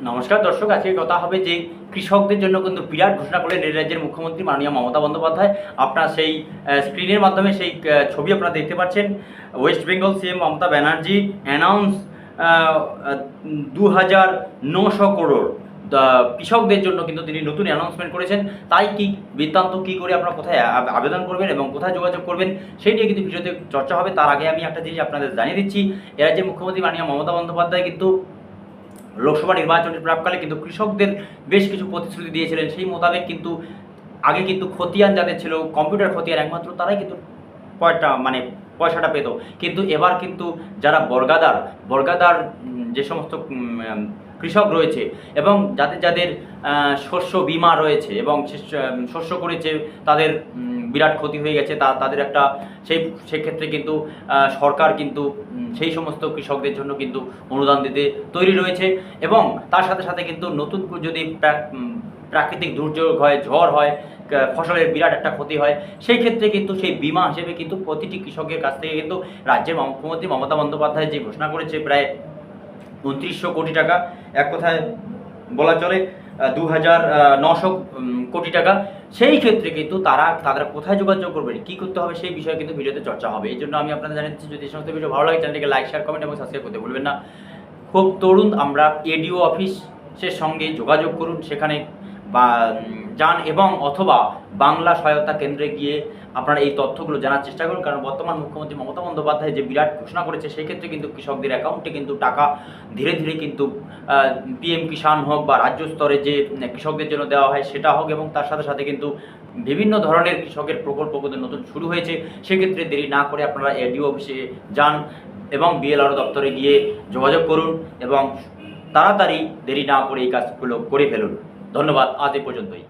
নমস্কার দর্শক, আজকে কথা হবে যে কৃষকদের জন্য কিন্তু বিরাট ঘোষণা করলেন এই রাজ্যের মুখ্যমন্ত্রী মাননীয় মমতা বন্দ্যোপাধ্যায়। আপনার সেই স্ক্রিনের মাধ্যমে সেই ছবি আপনারা দেখতে পাচ্ছেন। West Bengal CM Mamata Banerjee announce 2,900 crore কৃষকদের জন্য কিন্তু তিনি নতুন অ্যানাউন্সমেন্ট করেছেন। তাই কি বৃত্তান্ত কী করে আপনারা কোথায় আবেদন করবেন এবং কোথায় যোগাযোগ করবেন সেই নিয়ে কিন্তু ভিডিওতে চর্চা হবে। তার আগে আমি একটা জিনিস আপনাদের জানিয়ে দিচ্ছি, এ রাজ্যের মুখ্যমন্ত্রী মাননীয় মমতা বন্দ্যোপাধ্যায় কিন্তু লোকসভা নির্বাচনের প্রাককালে কিন্তু কৃষকদের বেশ কিছু প্রতিশ্রুতি দিয়েছিলেন। সেই মোতাবেক কিন্তু আগে কিন্তু খতিয়ান যাদের ছিল, কম্পিউটার খতিয়ান, একমাত্র তারাই কিন্তু পয়সাটা পেত। কিন্তু এবার কিন্তু যারা বর্গাদার যে সমস্ত কৃষক রয়েছে এবং যাদের যাদের শস্য বীমা রয়েছে এবং শস্য করেছে তাদের বিরাট ক্ষতি হয়ে গেছে, তাদের একটা সেক্ষেত্রে কিন্তু সরকার কিন্তু সেই সমস্ত কৃষকদের জন্য কিন্তু অনুদান দিতে তৈরি রয়েছে। এবং তার সাথে সাথে কিন্তু নতুন যদি প্রাকৃতিক দুর্যোগ হয়, ঝড় হয়, ফসলের বিরাট একটা ক্ষতি হয়, সেই ক্ষেত্রে কিন্তু সেই বিমা হিসেবে কিন্তু প্রতিটি কৃষকের কাছ থেকে কিন্তু রাজ্যের মুখ্যমন্ত্রী মমতা বন্দ্যোপাধ্যায় যে ঘোষণা করেছে প্রায় 2900 কোটি টাকা, এক কথায় বলা চলে 2,900 কোটি টাকা, সেই ক্ষেত্রে কিন্তু তারা কোথায় যোগাযোগ করবে, কী করতে হবে সেই বিষয়ে কিন্তু ভিডিওতে চর্চা হবে। এই জন্য আমি আপনাদের জানাচ্ছি, যদি এই সমস্ত ভিডিও ভালো লাগে চ্যানেলটিকে লাইক, শেয়ার, কমেন্ট এবং সাবস্ক্রাইব করতে ভুলবেন না। খুব তরুণ আমরা এডিও অফিসের সঙ্গে যোগাযোগ করুন, সেখানে বা যান এবং অথবা বাংলা সহায়তা কেন্দ্রে গিয়ে আপনারা এই তথ্যগুলো জানার চেষ্টা করুন। কারণ বর্তমান মুখ্যমন্ত্রী মমতা বন্দ্যোপাধ্যায় যে বিরাট ঘোষণা করেছে, সেক্ষেত্রে কিন্তু কৃষকদের অ্যাকাউন্টে কিন্তু টাকা ধীরে ধীরে কিন্তু পিএম কিষাণ হোক বা রাজ্য স্তরে যে কৃষকদের জন্য দেওয়া হয় সেটা হোক, এবং তার সাথে সাথে কিন্তু বিভিন্ন ধরনের কৃষকের প্রকল্প কিন্তু নতুন শুরু হয়েছে। সেক্ষেত্রে দেরি না করে আপনারা এডিও অফিসে যান এবং বিএলআরও দপ্তরে গিয়ে যোগাযোগ করুন এবং তাড়াতাড়ি দেরি না করে এই কাজগুলো করে ফেলুন। ধন্যবাদ, আজ এই পর্যন্তই।